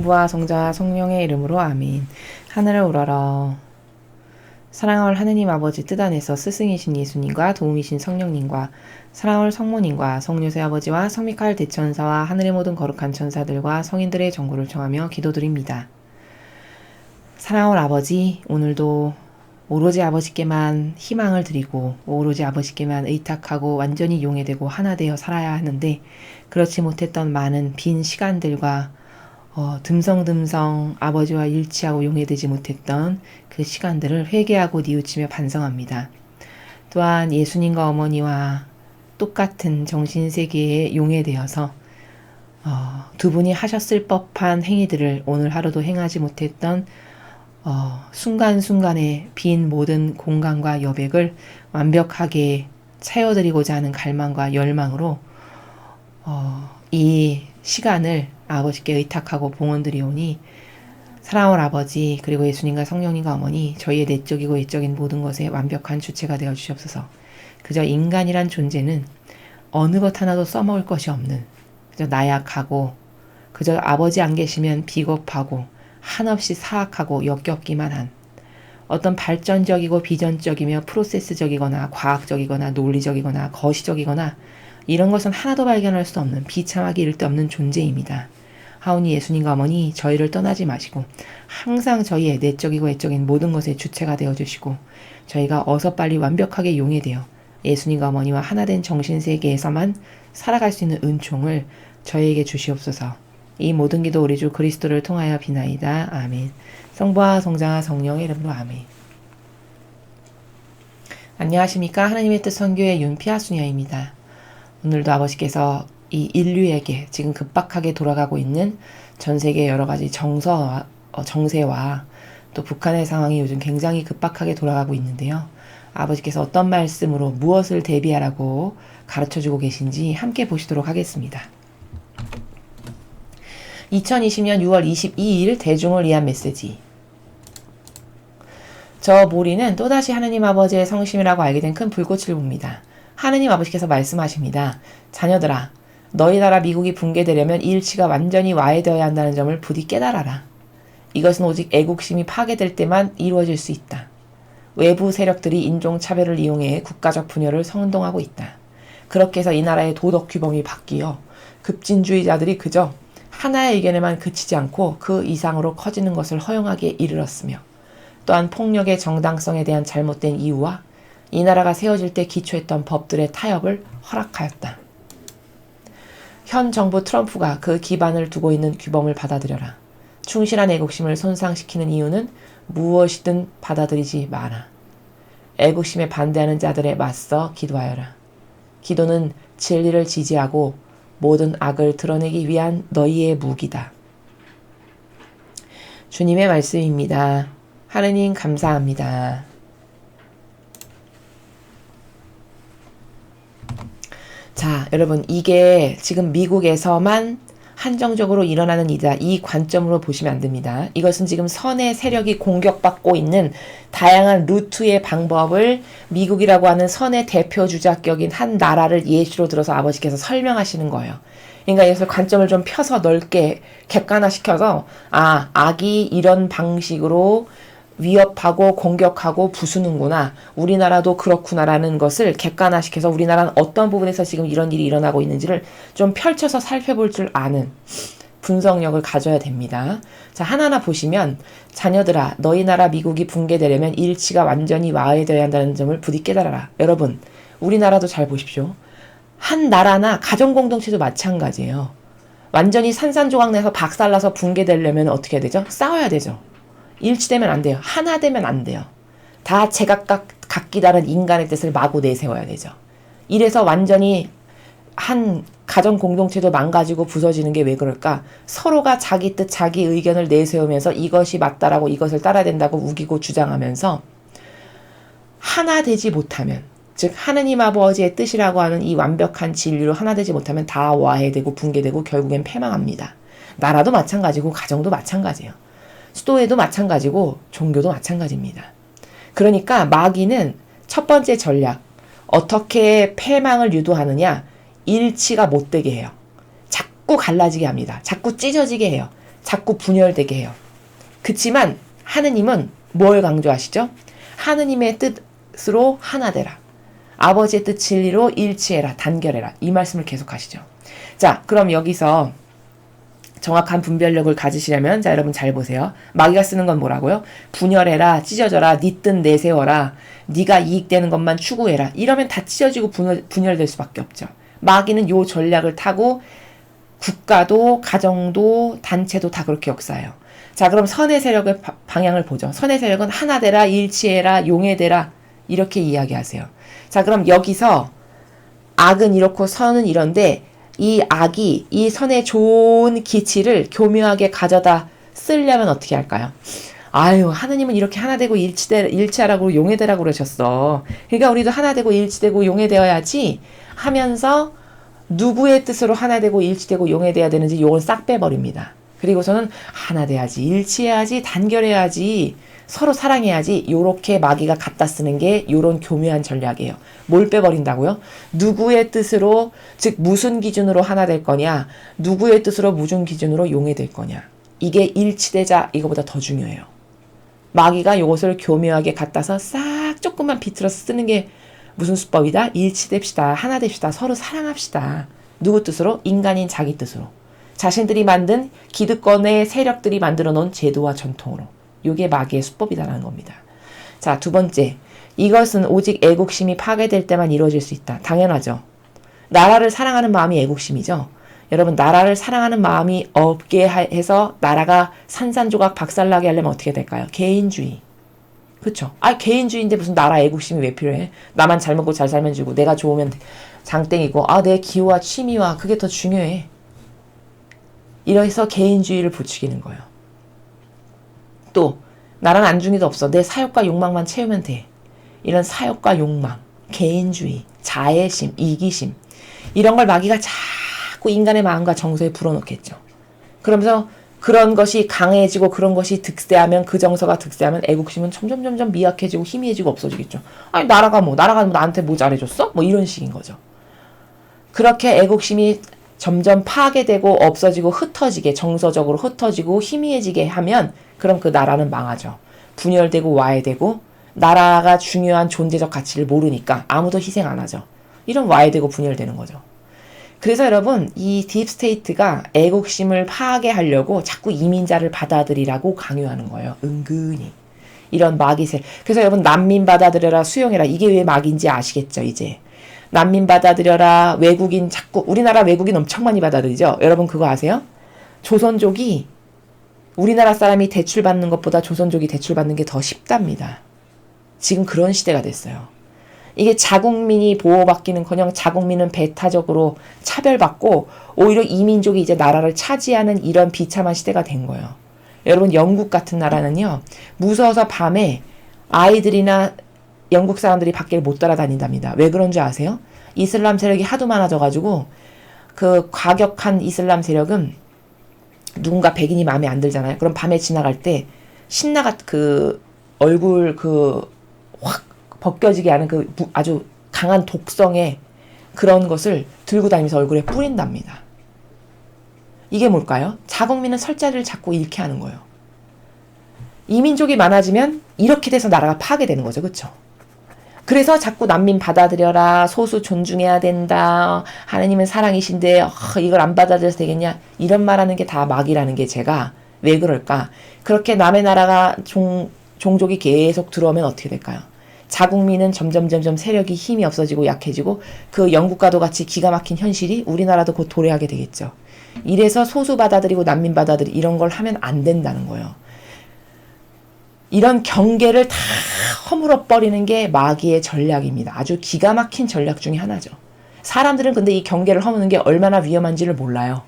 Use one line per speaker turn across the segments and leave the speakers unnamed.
성부와 성자와 성령의 이름으로 아멘. 하늘을 우러러. 사랑할 하느님 아버지 뜻 안에서 스승이신 예수님과 도움이신 성령님과 사랑할 성모님과 성요새 아버지와 성미카엘 대천사와 하늘의 모든 거룩한 천사들과 성인들의 정고를 청하며 기도드립니다. 사랑할 아버지, 오늘도 오로지 아버지께만 희망을 드리고 오로지 아버지께만 의탁하고 완전히 용해되고 하나 되어 살아야 하는데 그렇지 못했던 많은 빈 시간들과 듬성듬성 아버지와 일치하고 용해되지 못했던 그 시간들을 회개하고 뉘우치며 반성합니다. 또한 예수님과 어머니와 똑같은 정신세계에 용해되어서 두 분이 하셨을 법한 행위들을 오늘 하루도 행하지 못했던 순간순간의 빈 모든 공간과 여백을 완벽하게 채워드리고자 하는 갈망과 열망으로 이 시간을 아버지께 의탁하고 봉헌드리오니 사랑할 아버지 그리고 예수님과 성령님과 어머니 저희의 내적이고 외적인 모든 것에 완벽한 주체가 되어 주시옵소서. 그저 인간이란 존재는 어느 것 하나도 써먹을 것이 없는 그저 나약하고 그저 아버지 안 계시면 비겁하고 한없이 사악하고 역겹기만 한 어떤 발전적이고 비전적이며 프로세스적이거나 과학적이거나 논리적이거나 거시적이거나 이런 것은 하나도 발견할 수 없는 비참하기 이를 데 없는 존재입니다. 하오니 예수님과 어머니 저희를 떠나지 마시고 항상 저희의 내적이고 외적인 모든 것의 주체가 되어주시고 저희가 어서 빨리 완벽하게 용해되어 예수님과 어머니와 하나된 정신세계에서만 살아갈 수 있는 은총을 저희에게 주시옵소서. 이 모든 기도 우리 주 그리스도를 통하여 비나이다. 아멘. 성부와 성자와 성령의 이름으로 아멘. 안녕하십니까. 하나님의 뜻 선교의 윤피아 수녀입니다. 오늘도 아버지께서 이 인류에게 지금 급박하게 돌아가고 있는 전 세계 여러 가지 정세와 또 북한의 상황이 요즘 굉장히 급박하게 돌아가고 있는데요. 아버지께서 어떤 말씀으로 무엇을 대비하라고 가르쳐주고 계신지 함께 보시도록 하겠습니다. 2020년 6월 22일 대중을 위한 메시지. 저 모리는 또다시 하느님 아버지의 성심이라고 알게 된 큰 불꽃을 봅니다. 하느님 아버지께서 말씀하십니다. 자녀들아, 너희 나라 미국이 붕괴되려면 이 일치가 완전히 와해되어야 한다는 점을 부디 깨달아라. 이것은 오직 애국심이 파괴될 때만 이루어질 수 있다. 외부 세력들이 인종차별을 이용해 국가적 분열을 선동하고 있다. 그렇게 해서 이 나라의 도덕 규범이 바뀌어 급진주의자들이 그저 하나의 의견에만 그치지 않고 그 이상으로 커지는 것을 허용하기에 이르렀으며 또한 폭력의 정당성에 대한 잘못된 이유와 이 나라가 세워질 때 기초했던 법들의 타협을 허락하였다. 현 정부 트럼프가 그 기반을 두고 있는 규범을 받아들여라. 충실한 애국심을 손상시키는 이유는 무엇이든 받아들이지 마라. 애국심에 반대하는 자들에 맞서 기도하여라. 기도는 진리를 지지하고 모든 악을 드러내기 위한 너희의 무기다. 주님의 말씀입니다. 하느님 감사합니다. 자, 여러분 이게 지금 미국에서만 한정적으로 일어나는 일이다. 이 관점으로 보시면 안 됩니다. 이것은 지금 선의 세력이 공격받고 있는 다양한 루트의 방법을 미국이라고 하는 선의 대표주자격인 한 나라를 예시로 들어서 아버지께서 설명하시는 거예요. 그러니까 이것을 관점을 좀 펴서 넓게 객관화시켜서 악이 이런 방식으로 위협하고 공격하고 부수는구나. 우리나라도 그렇구나라는 것을 객관화시켜서 우리나라는 어떤 부분에서 지금 이런 일이 일어나고 있는지를 좀 펼쳐서 살펴볼 줄 아는 분석력을 가져야 됩니다. 자, 하나하나 보시면 자녀들아 너희 나라 미국이 붕괴되려면 일치가 완전히 와해되어야 한다는 점을 부디 깨달아라. 여러분 우리나라도 잘 보십시오. 한 나라나 가정공동체도 마찬가지예요. 완전히 산산조각내서 박살나서 붕괴되려면 어떻게 해야 되죠? 싸워야 되죠. 일치되면 안 돼요. 하나 되면 안 돼요. 다 제각각 각기 다른 인간의 뜻을 마구 내세워야 되죠. 이래서 완전히 한 가정 공동체도 망가지고 부서지는 게 왜 그럴까? 서로가 자기 뜻, 자기 의견을 내세우면서 이것이 맞다라고 이것을 따라야 된다고 우기고 주장하면서 하나 되지 못하면, 즉 하느님 아버지의 뜻이라고 하는 이 완벽한 진리로 하나 되지 못하면 다 와해되고 붕괴되고 결국엔 패망합니다. 나라도 마찬가지고 가정도 마찬가지예요. 수도에도 마찬가지고 종교도 마찬가지입니다. 그러니까 마귀는 첫 번째 전략, 어떻게 패망을 유도하느냐, 일치가 못되게 해요. 자꾸 갈라지게 합니다. 자꾸 찢어지게 해요. 자꾸 분열되게 해요. 그치만 하느님은 뭘 강조하시죠? 하느님의 뜻으로 하나 되라. 아버지의 뜻 진리로 일치해라. 단결해라. 이 말씀을 계속하시죠. 자, 그럼 여기서 정확한 분별력을 가지시려면 자 여러분 잘 보세요. 마귀가 쓰는 건 뭐라고요? 분열해라, 찢어져라, 네 뜻 내세워라, 네가 이익되는 것만 추구해라. 이러면 다 찢어지고 분열될 수밖에 없죠. 마귀는 요 전략을 타고 국가도 가정도 단체도 다 그렇게 역사해요. 자, 그럼 선의 세력의 방향을 보죠. 선의 세력은 하나 되라, 일치해라, 용해되라 이렇게 이야기하세요. 자, 그럼 여기서 악은 이렇고 선은 이런데 이 악이 이 선의 좋은 기치를 교묘하게 가져다 쓰려면 어떻게 할까요? 아유, 하느님은 이렇게 하나 되고 일치하라고 용해되라고 그러셨어. 그러니까 우리도 하나 되고 일치되고 용해되어야지 하면서 누구의 뜻으로 하나 되고 일치되고 용해돼야 되는지 요걸 싹 빼버립니다. 그리고서는 하나 돼야지, 일치해야지, 단결해야지, 서로 사랑해야지 요렇게 마귀가 갖다 쓰는 게 요런 교묘한 전략이에요. 뭘 빼버린다고요? 누구의 뜻으로, 즉 무슨 기준으로 하나 될 거냐, 누구의 뜻으로 무슨 기준으로 용해될 거냐. 이게 일치되자 이거보다 더 중요해요. 마귀가 요것을 교묘하게 갖다서 싹 조금만 비틀어서 쓰는 게 무슨 수법이다? 일치됩시다. 하나 됩시다. 서로 사랑합시다. 누구 뜻으로? 인간인 자기 뜻으로. 자신들이 만든 기득권의 세력들이 만들어 놓은 제도와 전통으로. 이게 마귀의 수법이다라는 겁니다. 자, 두 번째. 이것은 오직 애국심이 파괴될 때만 이루어질 수 있다. 당연하죠. 나라를 사랑하는 마음이 애국심이죠. 여러분, 나라를 사랑하는 마음이 없게 해서 나라가 산산조각 박살나게 하려면 어떻게 될까요? 개인주의. 그쵸? 아, 개인주의인데 무슨 나라 애국심이 왜 필요해? 나만 잘 먹고 잘 살면 주고 내가 좋으면 장땡이고 아, 내 기호와 취미와 그게 더 중요해. 이래서 개인주의를 부추기는 거예요. 또 나랑 안중에도 없어. 내 사욕과 욕망만 채우면 돼. 이런 사욕과 욕망, 개인주의, 자애심, 이기심 이런 걸 마귀가 자꾸 인간의 마음과 정서에 불어넣겠죠. 그러면서 그런 것이 강해지고 그런 것이 득세하면 그 정서가 득세하면 애국심은 점점 미약해지고 희미해지고 없어지겠죠. 아니 나라가 나한테 뭐 잘해줬어? 뭐 이런 식인 거죠. 그렇게 애국심이 점점 파괴되고 없어지고 흩어지게 정서적으로 흩어지고 희미해지게 하면 그럼 그 나라는 망하죠. 분열되고 와해되고 나라가 중요한 존재적 가치를 모르니까 아무도 희생 안 하죠. 이런 와해되고 분열되는 거죠. 그래서 여러분 이 딥스테이트가 애국심을 파괴하려고 자꾸 이민자를 받아들이라고 강요하는 거예요. 은근히. 이런 마귀세. 그래서 여러분 난민 받아들여라 수용해라. 이게 왜 마귀인지 아시겠죠 이제. 난민 받아들여라. 외국인 자꾸 우리나라 외국인 엄청 많이 받아들이죠. 여러분 그거 아세요? 조선족이 우리나라 사람이 대출받는 것보다 조선족이 대출받는 게 더 쉽답니다. 지금 그런 시대가 됐어요. 이게 자국민이 보호받기는커녕 자국민은 배타적으로 차별받고 오히려 이민족이 이제 나라를 차지하는 이런 비참한 시대가 된 거예요. 여러분 영국 같은 나라는요. 무서워서 밤에 아이들이나 영국 사람들이 밖에 못 따라다닌답니다. 왜 그런 줄 아세요? 이슬람 세력이 하도 많아져가지고 그 과격한 이슬람 세력은 누군가 백인이 마음에 안 들잖아요. 그럼 밤에 지나갈 때 신나가 그 얼굴 그 확 벗겨지게 하는 그 아주 강한 독성의 그런 것을 들고 다니면서 얼굴에 뿌린답니다. 이게 뭘까요? 자국민은 설 자리를 자꾸 잃게 하는 거예요. 이민족이 많아지면 이렇게 돼서 나라가 파괴되는 거죠. 그렇죠? 그래서 자꾸 난민 받아들여라. 소수 존중해야 된다. 하느님은 사랑이신데 이걸 안 받아들여서 되겠냐. 이런 말하는 게 다 마귀라는 게 제가 왜 그럴까. 그렇게 남의 나라가 종족이 계속 들어오면 어떻게 될까요? 자국민은 점점 세력이 힘이 없어지고 약해지고 그 영국과도 같이 기가 막힌 현실이 우리나라도 곧 도래하게 되겠죠. 이래서 소수 받아들이고 난민 받아들이고 이런 걸 하면 안 된다는 거예요. 이런 경계를 다 허물어버리는 게 마귀의 전략입니다. 아주 기가 막힌 전략 중에 하나죠. 사람들은 근데 이 경계를 허무는 게 얼마나 위험한지를 몰라요.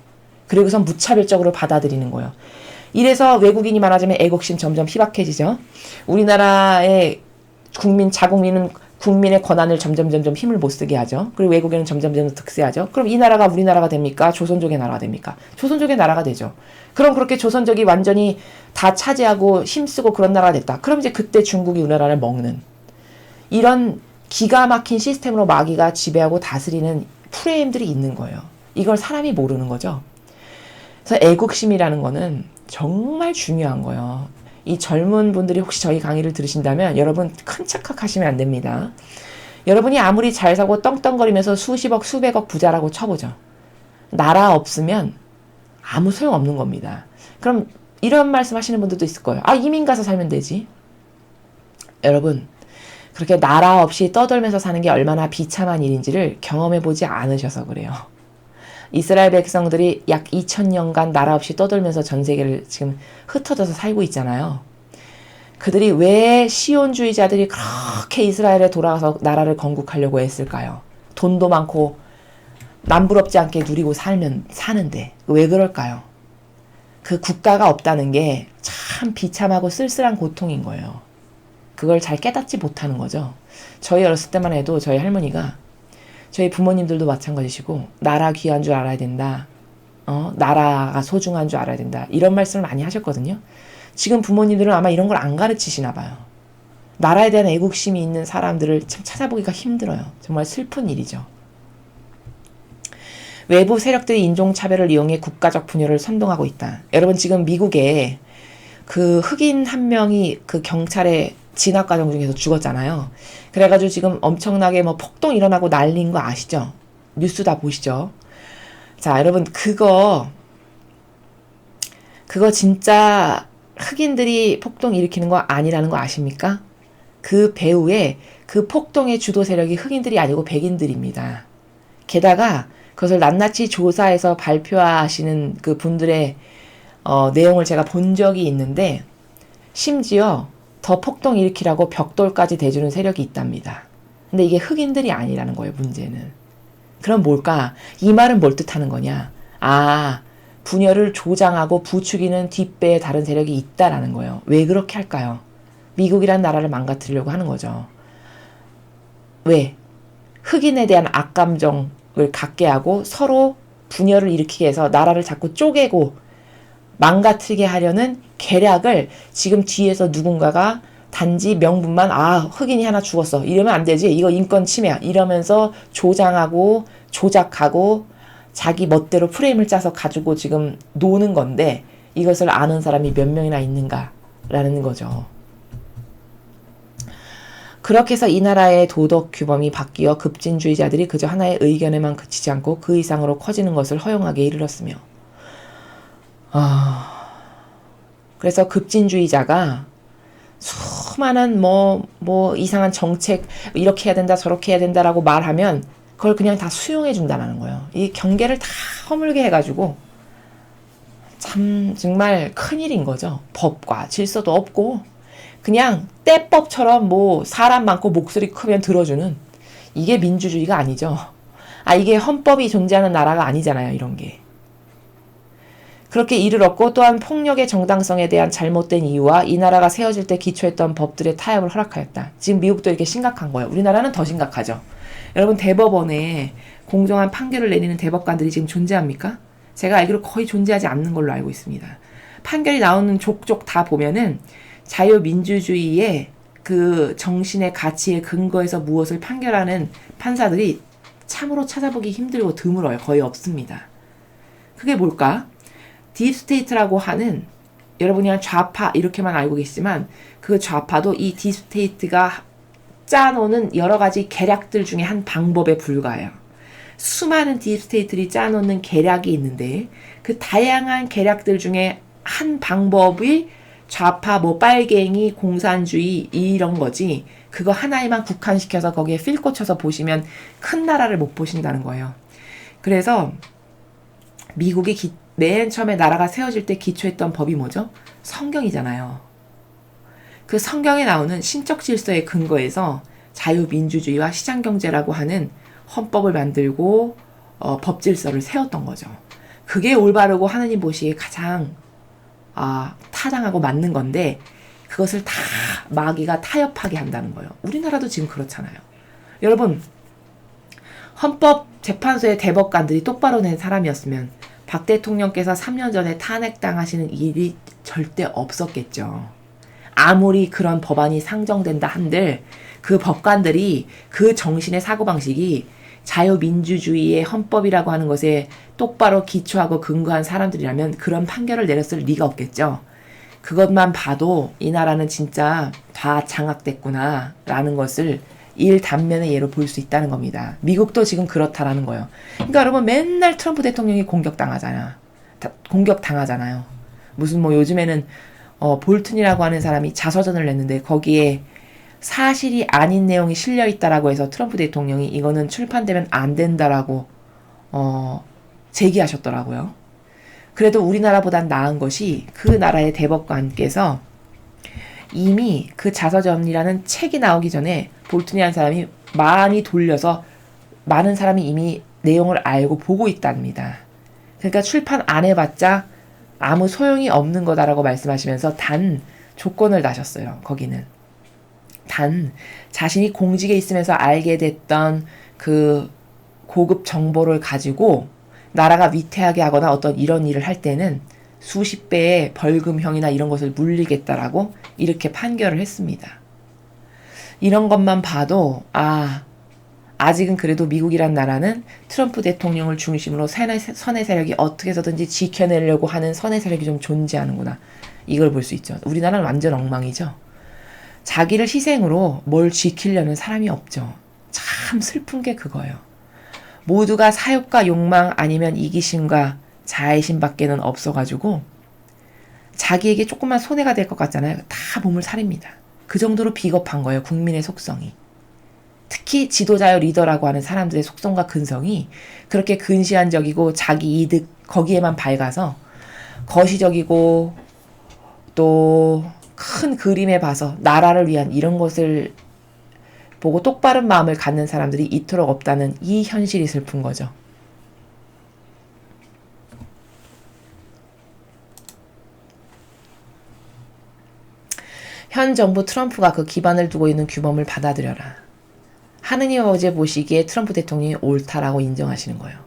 그리고선 무차별적으로 받아들이는 거예요. 이래서 외국인이 많아지면 애국심 점점 희박해지죠. 우리나라의 자국민은 국민의 권한을 점점 힘을 못 쓰게 하죠. 그리고 외국인은 점점 득세하죠. 그럼 이 나라가 우리나라가 됩니까? 조선족의 나라가 됩니까? 조선족의 나라가 되죠. 그럼 그렇게 조선족이 완전히 다 차지하고 힘쓰고 그런 나라가 됐다. 그럼 이제 그때 중국이 우리나라를 먹는 이런 기가 막힌 시스템으로 마귀가 지배하고 다스리는 프레임들이 있는 거예요. 이걸 사람이 모르는 거죠. 그래서 애국심이라는 거는 정말 중요한 거예요. 이 젊은 분들이 혹시 저희 강의를 들으신다면 여러분 큰 착각하시면 안 됩니다. 여러분이 아무리 잘 사고 떵떵거리면서 수십억 수백억 부자라고 쳐보죠. 나라 없으면 아무 소용없는 겁니다. 그럼 이런 말씀 하시는 분들도 있을 거예요. 아, 이민 가서 살면 되지. 여러분, 그렇게 나라 없이 떠돌면서 사는 게 얼마나 비참한 일인지를 경험해보지 않으셔서 그래요. 이스라엘 백성들이 약 2000년간 나라 없이 떠돌면서 전 세계를 지금 흩어져서 살고 있잖아요. 그들이 왜 시온주의자들이 그렇게 이스라엘에 돌아가서 나라를 건국하려고 했을까요? 돈도 많고 남부럽지 않게 누리고 사는데 왜 그럴까요? 그 국가가 없다는 게 참 비참하고 쓸쓸한 고통인 거예요. 그걸 잘 깨닫지 못하는 거죠. 저희 어렸을 때만 해도 저희 할머니가 저희 부모님들도 마찬가지시고 나라 귀한 줄 알아야 된다. 나라가 소중한 줄 알아야 된다. 이런 말씀을 많이 하셨거든요. 지금 부모님들은 아마 이런 걸 안 가르치시나 봐요. 나라에 대한 애국심이 있는 사람들을 참 찾아보기가 힘들어요. 정말 슬픈 일이죠. 외부 세력들이 인종차별을 이용해 국가적 분열을 선동하고 있다. 여러분 지금 미국에 그 흑인 한 명이 그 경찰의 진압 과정 중에서 죽었잖아요. 그래가지고 지금 엄청나게 뭐 폭동 일어나고 난리인 거 아시죠? 뉴스 다 보시죠. 자, 여러분 그거 진짜 흑인들이 폭동 일으키는 거 아니라는 거 아십니까? 그 배후에 그 폭동의 주도 세력이 흑인들이 아니고 백인들입니다. 게다가 그것을 낱낱이 조사해서 발표하시는 그 분들의 내용을 제가 본 적이 있는데 심지어 더 폭동 일으키라고 벽돌까지 대주는 세력이 있답니다. 근데 이게 흑인들이 아니라는 거예요, 문제는. 그럼 뭘까? 이 말은 뭘 뜻하는 거냐? 아, 분열을 조장하고 부추기는 뒷배에 다른 세력이 있다라는 거예요. 왜 그렇게 할까요? 미국이란 나라를 망가뜨리려고 하는 거죠. 왜? 흑인에 대한 악감정을 갖게 하고 서로 분열을 일으키게 해서 나라를 자꾸 쪼개고 망가뜨리게 하려는 계략을 지금 뒤에서 누군가가 단지 명분만 흑인이 하나 죽었어 이러면 안 되지, 이거 인권 침해야 이러면서 조장하고 조작하고 자기 멋대로 프레임을 짜서 가지고 지금 노는 건데 이것을 아는 사람이 몇 명이나 있는가라는 거죠. 그렇게 해서 이 나라의 도덕 규범이 바뀌어 급진주의자들이 그저 하나의 의견에만 그치지 않고 그 이상으로 커지는 것을 허용하게 이르렀으며 그래서 급진주의자가 수많은 뭐 이상한 정책 이렇게 해야 된다 저렇게 해야 된다라고 말하면 그걸 그냥 다 수용해 준다는 거예요. 이 경계를 다 허물게 해가지고 참 정말 큰일인 거죠. 법과 질서도 없고 그냥 떼법처럼 뭐 사람 많고 목소리 크면 들어주는, 이게 민주주의가 아니죠. 이게 헌법이 존재하는 나라가 아니잖아요, 이런 게. 그렇게 이르렀고 또한 폭력의 정당성에 대한 잘못된 이유와 이 나라가 세워질 때 기초했던 법들의 타협을 허락하였다. 지금 미국도 이렇게 심각한 거예요. 우리나라는 더 심각하죠. 여러분 대법원에 공정한 판결을 내리는 대법관들이 지금 존재합니까? 제가 알기로 거의 존재하지 않는 걸로 알고 있습니다. 판결이 나오는 족족 다 보면은 자유민주주의의 그 정신의 가치에 근거해서 무엇을 판결하는 판사들이 참으로 찾아보기 힘들고 드물어요. 거의 없습니다. 그게 뭘까? 딥스테이트라고 하는, 여러분이 한 좌파 이렇게만 알고 계시지만 그 좌파도 이 딥스테이트가 짜놓는 여러 가지 계략들 중에 한 방법에 불과해요. 수많은 딥스테이트들이 짜놓는 계략이 있는데 그 다양한 계략들 중에 한 방법이 좌파 빨갱이 공산주의 이런 거지, 그거 하나에만 국한시켜서 거기에 필 꽂혀서 보시면 큰 나라를 못 보신다는 거예요. 그래서 미국이 맨 처음에 나라가 세워질 때 기초했던 법이 뭐죠? 성경이잖아요. 그 성경에 나오는 신적 질서에 근거해서 자유민주주의와 시장경제라고 하는 헌법을 만들고 법 질서를 세웠던 거죠. 그게 올바르고 하느님 보시기에 가장 타당하고 맞는 건데 그것을 다 마귀가 타협하게 한다는 거예요. 우리나라도 지금 그렇잖아요. 여러분, 헌법재판소의 대법관들이 똑바로 낸 사람이었으면 박 대통령께서 3년 전에 탄핵당하시는 일이 절대 없었겠죠. 아무리 그런 법안이 상정된다 한들 그 법관들이 그 정신의 사고방식이 자유민주주의의 헌법이라고 하는 것에 똑바로 기초하고 근거한 사람들이라면 그런 판결을 내렸을 리가 없겠죠. 그것만 봐도 이 나라는 진짜 다 장악됐구나 라는 것을 일단면의 예로 볼 수 있다는 겁니다. 미국도 지금 그렇다라는 거예요. 그러니까 여러분 맨날 트럼프 대통령이 공격당하잖아요. 무슨 뭐 요즘에는 볼튼이라고 하는 사람이 자서전을 냈는데 거기에 사실이 아닌 내용이 실려있다라고 해서 트럼프 대통령이 이거는 출판되면 안 된다라고 제기하셨더라고요. 그래도 우리나라보단 나은 것이 그 나라의 대법관께서 이미 그 자서전이라는 책이 나오기 전에 볼튼이라는 사람이 많이 돌려서 많은 사람이 이미 내용을 알고 보고 있답니다. 그러니까 출판 안 해봤자 아무 소용이 없는 거다라고 말씀하시면서 단 조건을 다셨어요. 거기는. 단 자신이 공직에 있으면서 알게 됐던 그 고급 정보를 가지고 나라가 위태하게 하거나 어떤 이런 일을 할 때는 수십 배의 벌금형이나 이런 것을 물리겠다라고 이렇게 판결을 했습니다. 이런 것만 봐도 아직은 그래도 미국이란 나라는 트럼프 대통령을 중심으로 선의 세력이 어떻게 해서든지 지켜내려고 하는 선의 세력이 좀 존재하는구나. 이걸 볼 수 있죠. 우리나라는 완전 엉망이죠. 자기를 희생으로 뭘 지키려는 사람이 없죠. 참 슬픈 게 그거예요. 모두가 사욕과 욕망 아니면 이기심과 자애심 밖에는 없어가지고 자기에게 조금만 손해가 될 것 같잖아요. 다 몸을 사립니다. 그 정도로 비겁한 거예요. 국민의 속성이. 특히 지도자요 리더라고 하는 사람들의 속성과 근성이 그렇게 근시안적이고 자기 이득 거기에만 밝아서 거시적이고 또 큰 그림에 봐서 나라를 위한 이런 것을 보고 똑바른 마음을 갖는 사람들이 이토록 없다는 이 현실이 슬픈 거죠. 현 정부 트럼프가 그 기반을 두고 있는 규범을 받아들여라. 하느님 아버지 보시기에 트럼프 대통령이 옳다라고 인정하시는 거예요.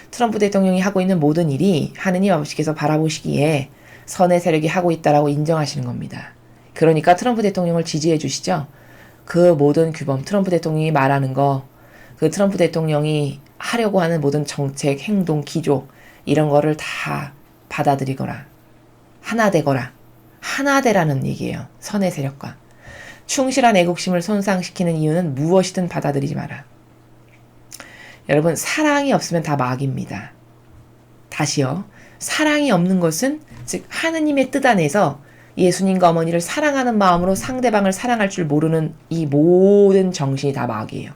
트럼프 대통령이 하고 있는 모든 일이 하느님 아버지께서 바라보시기에 선의 세력이 하고 있다라고 인정하시는 겁니다. 그러니까 트럼프 대통령을 지지해 주시죠. 그 모든 규범, 트럼프 대통령이 말하는 거, 그 트럼프 대통령이 하려고 하는 모든 정책, 행동, 기조 이런 거를 다 받아들이거라. 하나 되거라. 하나 되라는 얘기예요. 선의 세력과. 충실한 애국심을 손상시키는 이유는 무엇이든 받아들이지 마라. 여러분, 사랑이 없으면 다 마귀입니다. 다시요. 사랑이 없는 것은 즉 하느님의 뜻 안에서 예수님과 어머니를 사랑하는 마음으로 상대방을 사랑할 줄 모르는 이 모든 정신이 다 마귀예요.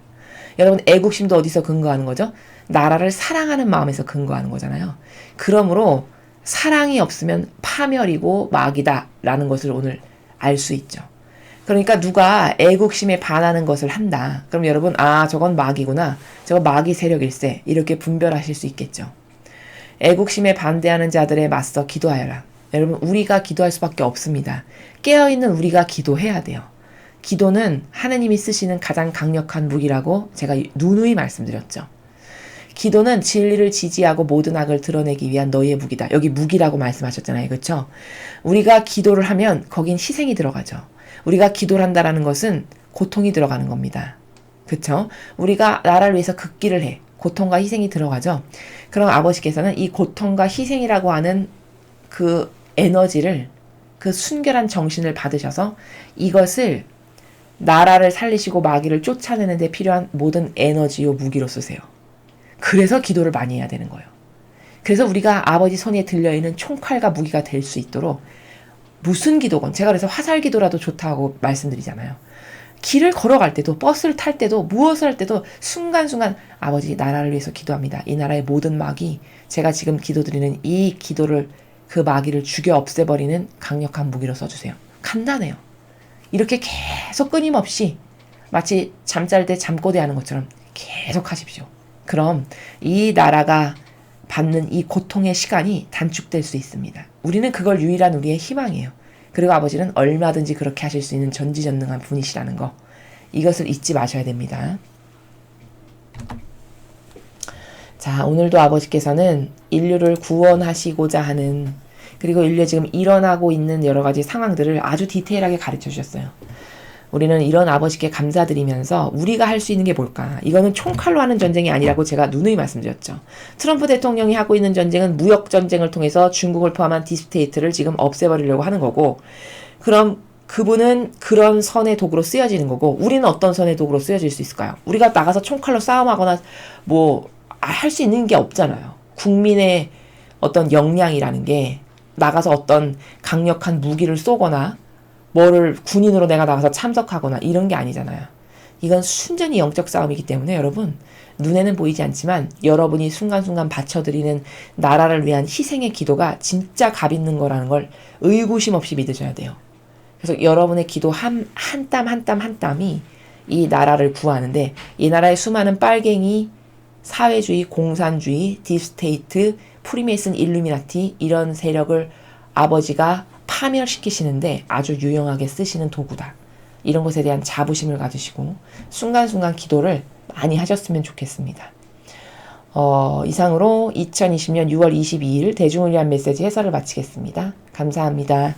여러분, 애국심도 어디서 근거하는 거죠? 나라를 사랑하는 마음에서 근거하는 거잖아요. 그러므로 사랑이 없으면 파멸이고 마귀다라는 것을 오늘 알 수 있죠. 그러니까 누가 애국심에 반하는 것을 한다. 그럼 여러분, 저건 마귀구나. 저건 마귀 세력일세. 이렇게 분별하실 수 있겠죠. 애국심에 반대하는 자들에 맞서 기도하여라. 여러분, 우리가 기도할 수밖에 없습니다. 깨어있는 우리가 기도해야 돼요. 기도는 하느님이 쓰시는 가장 강력한 무기라고 제가 누누이 말씀드렸죠. 기도는 진리를 지지하고 모든 악을 드러내기 위한 너희의 무기다. 여기 무기라고 말씀하셨잖아요. 그렇죠? 우리가 기도를 하면 거긴 희생이 들어가죠. 우리가 기도를 한다라는 것은 고통이 들어가는 겁니다. 그렇죠? 우리가 나라를 위해서 극기를 해. 고통과 희생이 들어가죠. 그럼 아버지께서는 이 고통과 희생이라고 하는 그 에너지를, 그 순결한 정신을 받으셔서 이것을 나라를 살리시고 마귀를 쫓아내는 데 필요한 모든 에너지요 무기로 쓰세요. 그래서 기도를 많이 해야 되는 거예요. 그래서 우리가 아버지 손에 들려있는 총칼과 무기가 될 수 있도록 무슨 기도건, 제가 그래서 화살 기도라도 좋다고 말씀드리잖아요. 길을 걸어갈 때도, 버스를 탈 때도, 무엇을 할 때도 순간순간 아버지 나라를 위해서 기도합니다. 이 나라의 모든 마귀, 제가 지금 기도드리는 이 기도를, 그 마귀를 죽여 없애버리는 강력한 무기로 써주세요. 간단해요. 이렇게 계속 끊임없이 마치 잠잘 때 잠꼬대 하는 것처럼 계속 하십시오. 그럼 이 나라가 받는 이 고통의 시간이 단축될 수 있습니다. 우리는 그걸 유일한 우리의 희망이에요. 그리고 아버지는 얼마든지 그렇게 하실 수 있는 전지전능한 분이시라는 거, 이것을 잊지 마셔야 됩니다. 자, 오늘도 아버지께서는 인류를 구원하시고자 하는, 그리고 인류에 지금 일어나고 있는 여러 가지 상황들을 아주 디테일하게 가르쳐 주셨어요. 우리는 이런 아버지께 감사드리면서 우리가 할 수 있는 게 뭘까? 이거는 총칼로 하는 전쟁이 아니라고 제가 누누이 말씀드렸죠. 트럼프 대통령이 하고 있는 전쟁은 무역 전쟁을 통해서 중국을 포함한 딥스테이트를 지금 없애버리려고 하는 거고, 그럼 그분은 그런 선의 도구로 쓰여지는 거고, 우리는 어떤 선의 도구로 쓰여질 수 있을까요? 우리가 나가서 총칼로 싸움하거나 뭐 할 수 있는 게 없잖아요. 국민의 어떤 역량이라는 게 나가서 어떤 강력한 무기를 쏘거나 뭐를 군인으로 내가 나가서 참석하거나 이런 게 아니잖아요. 이건 순전히 영적 싸움이기 때문에 여러분, 눈에는 보이지 않지만 여러분이 순간순간 바쳐드리는 나라를 위한 희생의 기도가 진짜 값 있는 거라는 걸 의구심 없이 믿으셔야 돼요. 그래서 여러분의 기도 한 땀 한 땀 한 땀이 이 나라를 구하는데, 이 나라의 수많은 빨갱이, 사회주의, 공산주의, 딥스테이트, 프리메이슨, 일루미나티 이런 세력을 아버지가 파멸시키시는데 아주 유용하게 쓰시는 도구다. 이런 것에 대한 자부심을 가지시고 순간순간 기도를 많이 하셨으면 좋겠습니다. 이상으로 2020년 6월 22일 대중을 위한 메시지 해설을 마치겠습니다. 감사합니다.